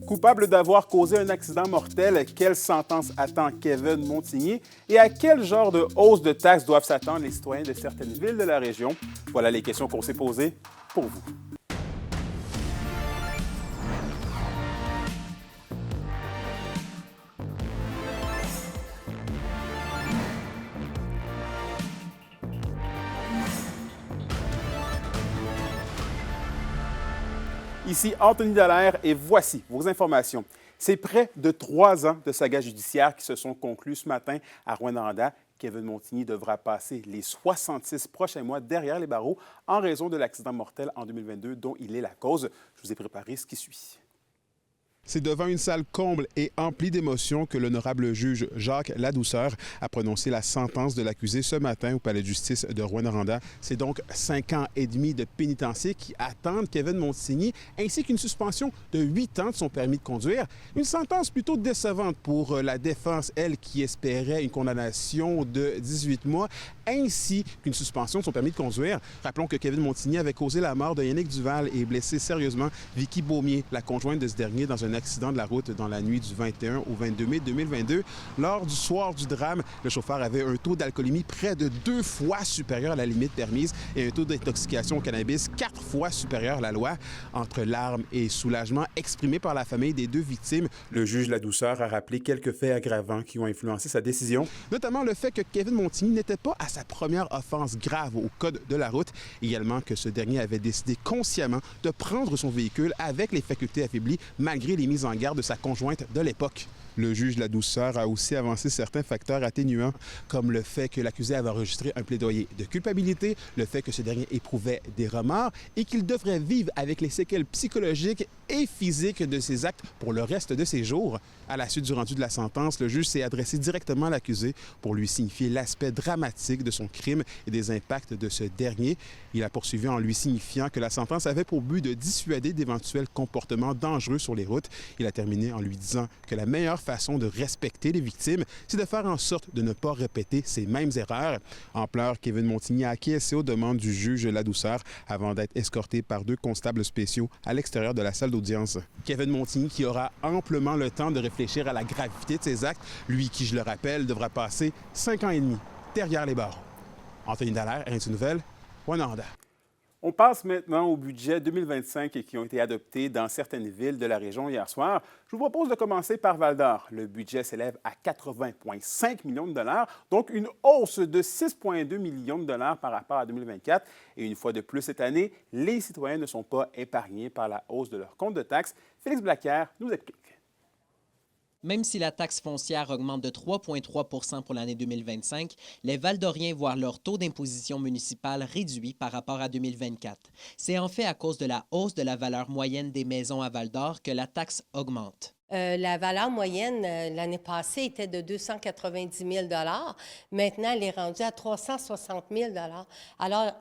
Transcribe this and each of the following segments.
Coupable d'avoir causé un accident mortel, quelle sentence attend Kevin Montigny et à quel genre de hausse de taxes doivent s'attendre les citoyens de certaines villes de la région? Voilà les questions qu'on s'est posées pour vous. Ici Anthony Dallaire et voici vos informations. C'est près de 3 ans de saga judiciaire qui se sont conclus ce matin à Rouyn-Noranda. Kevin Montigny devra passer les 66 prochains mois derrière les barreaux en raison de l'accident mortel en 2022 dont il est la cause. Je vous ai préparé ce qui suit. C'est devant une salle comble et emplie d'émotions que l'honorable juge Jacques Ladouceur a prononcé la sentence de l'accusé ce matin au palais de justice de Rouyn-Noranda. C'est donc 5 ans et demi de pénitencier qui attendent Kevin Montigny, ainsi qu'une suspension de 8 ans de son permis de conduire. Une sentence plutôt décevante pour la défense, elle qui espérait une condamnation de 18 mois, ainsi qu'une suspension de son permis de conduire. Rappelons que Kevin Montigny avait causé la mort de Yannick Duval et blessé sérieusement Vicky Beaumier, la conjointe de ce dernier, dans un accident de la route dans la nuit du 21 au 22 mai 2022. Lors du soir du drame, le chauffeur avait un taux d'alcoolémie près de 2 fois supérieur à la limite permise et un taux d'intoxication au cannabis 4 fois supérieur à la loi. Entre larmes et soulagement exprimés par la famille des 2 victimes, le juge Ladouceur a rappelé quelques faits aggravants qui ont influencé sa décision, notamment le fait que Kevin Montigny n'était pas à sa première offense grave au code de la route, également que ce dernier avait décidé consciemment de prendre son véhicule avec les facultés affaiblies malgré les mises en garde de sa conjointe de l'époque. Le juge Ladouceur a aussi avancé certains facteurs atténuants, comme le fait que l'accusé avait enregistré un plaidoyer de culpabilité, le fait que ce dernier éprouvait des remords et qu'il devrait vivre avec les séquelles psychologiques et physiques de ses actes pour le reste de ses jours. À la suite du rendu de la sentence, le juge s'est adressé directement à l'accusé pour lui signifier l'aspect dramatique de son crime et des impacts de ce dernier. Il a poursuivi en lui signifiant que la sentence avait pour but de dissuader d'éventuels comportements dangereux sur les routes. Il a terminé en lui disant que la meilleure façon de respecter les victimes, c'est de faire en sorte de ne pas répéter ces mêmes erreurs. En pleurs, Kevin Montigny a acquiescé aux demandes du juge Ladouceur avant d'être escorté par 2 constables spéciaux à l'extérieur de la salle d'audience. Kevin Montigny qui aura amplement le temps de réfléchir à la gravité de ses actes, lui qui, je le rappelle, devra passer 5 ans et demi derrière les barreaux. Anthony Dallaire, RNC Nouvelles, Rouyn-Noranda. On passe maintenant au budget 2025 qui ont été adoptés dans certaines villes de la région hier soir. Je vous propose de commencer par Val-d'Or. Le budget s'élève à 80,5 millions de dollars, donc une hausse de 6,2 millions de dollars par rapport à 2024. Et une fois de plus cette année, les citoyens ne sont pas épargnés par la hausse de leur compte de taxes. Félix Blaquière nous explique. Même si la taxe foncière augmente de 3,3 pour l'année 2025, les Val-d'Oriens voient leur taux d'imposition municipale réduit par rapport à 2024. C'est en fait à cause de la hausse de la valeur moyenne des maisons à Val-d'Or que la taxe augmente. La valeur moyenne l'année passée était de 290 000 $. Maintenant, elle est rendue à 360 000 $. Alors,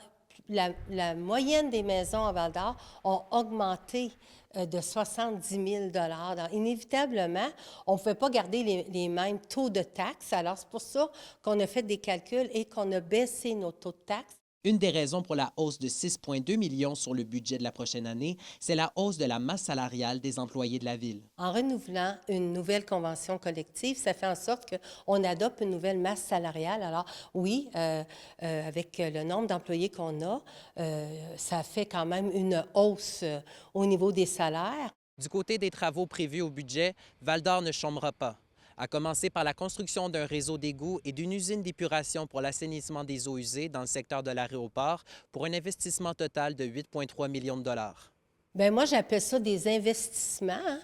la moyenne des maisons à Val-d'Or ont augmenté de 70 000 $. Donc, inévitablement, on ne pouvait pas garder les mêmes taux de taxes. Alors, c'est pour ça qu'on a fait des calculs et qu'on a baissé nos taux de taxes. Une des raisons pour la hausse de 6,2 millions sur le budget de la prochaine année, c'est la hausse de la masse salariale des employés de la Ville. En renouvelant une nouvelle convention collective, ça fait en sorte qu'on adopte une nouvelle masse salariale. Alors oui, avec le nombre d'employés qu'on a, ça fait quand même une hausse au niveau des salaires. Du côté des travaux prévus au budget, Val-d'Or ne chômera pas. À commencer par la construction d'un réseau d'égouts et d'une usine d'épuration pour l'assainissement des eaux usées dans le secteur de l'aéroport pour un investissement total de 8,3 millions de dollars. Bien, moi, j'appelle ça des investissements.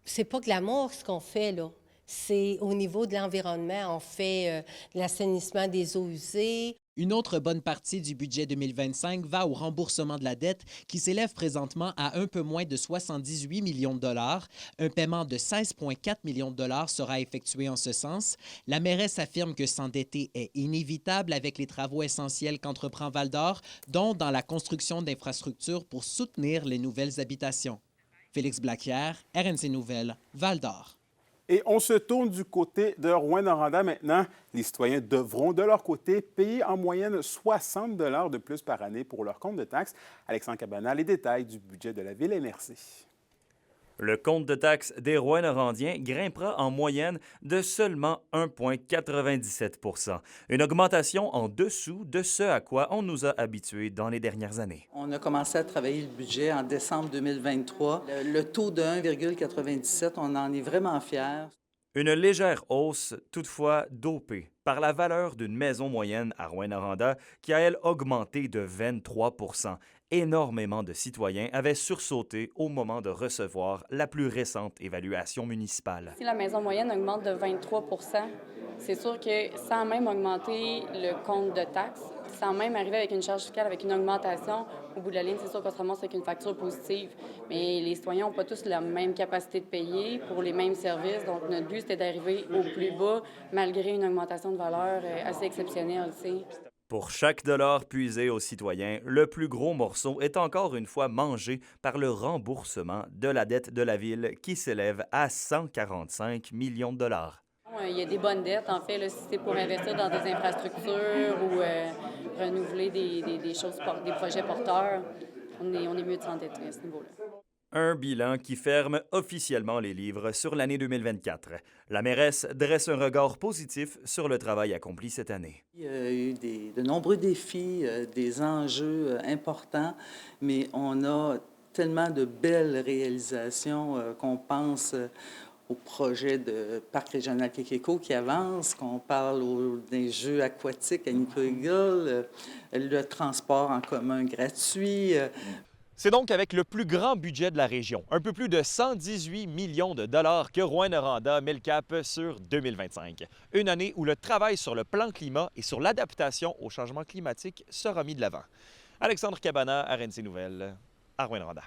C'est pas glamour ce qu'on fait, là. C'est au niveau de l'environnement. On fait de l'assainissement des eaux usées. Une autre bonne partie du budget 2025 va au remboursement de la dette qui s'élève présentement à un peu moins de 78 millions de dollars. Un paiement de 16,4 millions de dollars sera effectué en ce sens. La mairesse affirme que s'endetter est inévitable avec les travaux essentiels qu'entreprend Val-d'Or, dont dans la construction d'infrastructures pour soutenir les nouvelles habitations. Félix Blaquière, RNC Nouvelles, Val-d'Or. Et on se tourne du côté de Rouyn-Noranda maintenant. Les citoyens devront de leur côté payer en moyenne 60 $ de plus par année pour leur compte de taxes. Alexandre Cabana, les détails du budget de la Ville MRC. Le compte de taxes des Rouyn-Norandiens grimpera en moyenne de seulement 1,97 %, une augmentation en dessous de ce à quoi on nous a habitués dans les dernières années. On a commencé à travailler le budget en décembre 2023. Le taux de 1,97, on en est vraiment fiers. Une légère hausse, toutefois dopée par la valeur d'une maison moyenne à Rouyn-Noranda qui a, elle, augmenté de 23 %. Énormément de citoyens avaient sursauté au moment de recevoir la plus récente évaluation municipale. Si la maison moyenne augmente de 23 %, c'est sûr que sans même augmenter le compte de taxes, sans même arriver avec une charge fiscale, avec une augmentation, au bout de la ligne, c'est sûr qu'on se ramasse avec une facture positive. Mais les citoyens n'ont pas tous la même capacité de payer pour les mêmes services. Donc, notre but, c'était d'arriver au plus bas, malgré une augmentation de valeur assez exceptionnelle. Pour chaque dollar puisé aux citoyens, le plus gros morceau est encore une fois mangé par le remboursement de la dette de la Ville qui s'élève à 145 millions de dollars. Il y a des bonnes dettes, en fait, là, si c'est pour investir dans des infrastructures ou renouveler des choses, des projets porteurs, on est mieux de s'endetter à ce niveau-là. Un bilan qui ferme officiellement les livres sur l'année 2024. La mairesse dresse un regard positif sur le travail accompli cette année. Il y a eu de nombreux défis, des enjeux importants, mais on a tellement de belles réalisations qu'on pense au projet de Parc régional Kekeko qui avance, qu'on parle des jeux aquatiques à Nicoya, le transport en commun gratuit. C'est donc avec le plus grand budget de la région, un peu plus de 118 millions de dollars, que Rouyn-Noranda met le cap sur 2025. Une année où le travail sur le plan climat et sur l'adaptation au changement climatique sera mis de l'avant. Alexandre Cabana, RNC Nouvelles, à Rouyn-Noranda.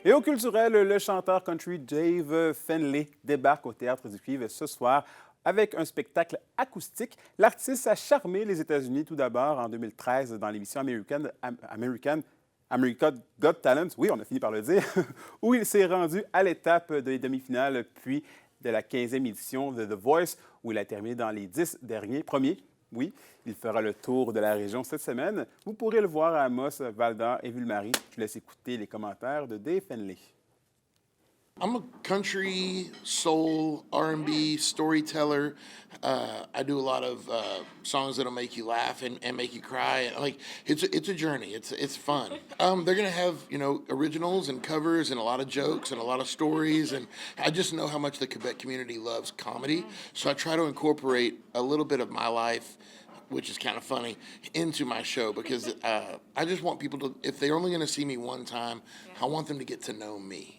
Et au culturel, le chanteur country Dave Finlay débarque au Théâtre du Cuivre ce soir avec un spectacle acoustique. L'artiste a charmé les États-Unis tout d'abord en 2013 dans l'émission America's Got Talent, oui, on a fini par le dire, où il s'est rendu à l'étape des demi-finales, puis de la 15e édition de The Voice, où il a terminé dans les 10 premiers. Oui, il fera le tour de la région cette semaine. Vous pourrez le voir à Amos, Val-d'Or et Ville-Marie. Je vous laisse écouter les commentaires de Dave Finlay. I'm a country, soul, R&B storyteller. I do a lot of songs that'll make you laugh and make you cry. Like it's a journey. It's fun. They're gonna have originals and covers and a lot of jokes and a lot of stories. And I just know how much the Quebec community loves comedy. So I try to incorporate a little bit of my life, which is kind of funny, into my show because I just want people to, if they're only gonna see me one time, I want them to get to know me.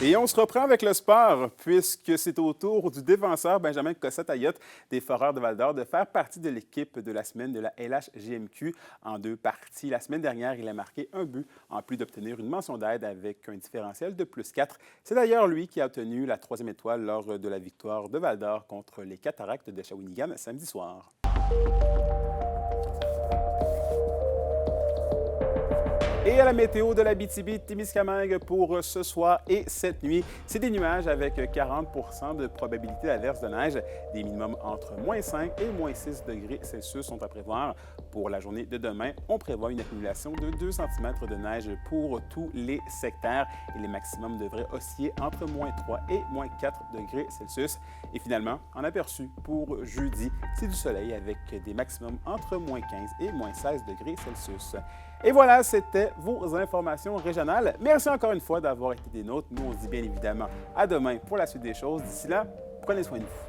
Et on se reprend avec le sport, puisque c'est au tour du défenseur Benjamin Cossette-Ayotte des Foreurs de Val-d'Or de faire partie de l'équipe de la semaine de la LHJMQ en 2 parties. La semaine dernière, il a marqué un but, en plus d'obtenir une mention d'aide avec un différentiel de +4. C'est d'ailleurs lui qui a obtenu la 3e étoile lors de la victoire de Val-d'Or contre les Cataractes de Shawinigan samedi soir. Et à la météo de l'Abitibi-Témiscamingue pour ce soir et cette nuit, c'est des nuages avec 40 % de probabilité d'averse de neige. Des minimums entre -5 et -6 degrés Celsius sont à prévoir. Pour la journée de demain, on prévoit une accumulation de 2 cm de neige pour tous les secteurs et les maximums devraient osciller entre -3 et -4 degrés Celsius. Et finalement, en aperçu pour jeudi, c'est du soleil avec des maximums entre -15 et -16 degrés Celsius. Et voilà, c'était vos informations régionales. Merci encore une fois d'avoir été des nôtres. Nous, on se dit bien évidemment à demain pour la suite des choses. D'ici là, prenez soin de vous.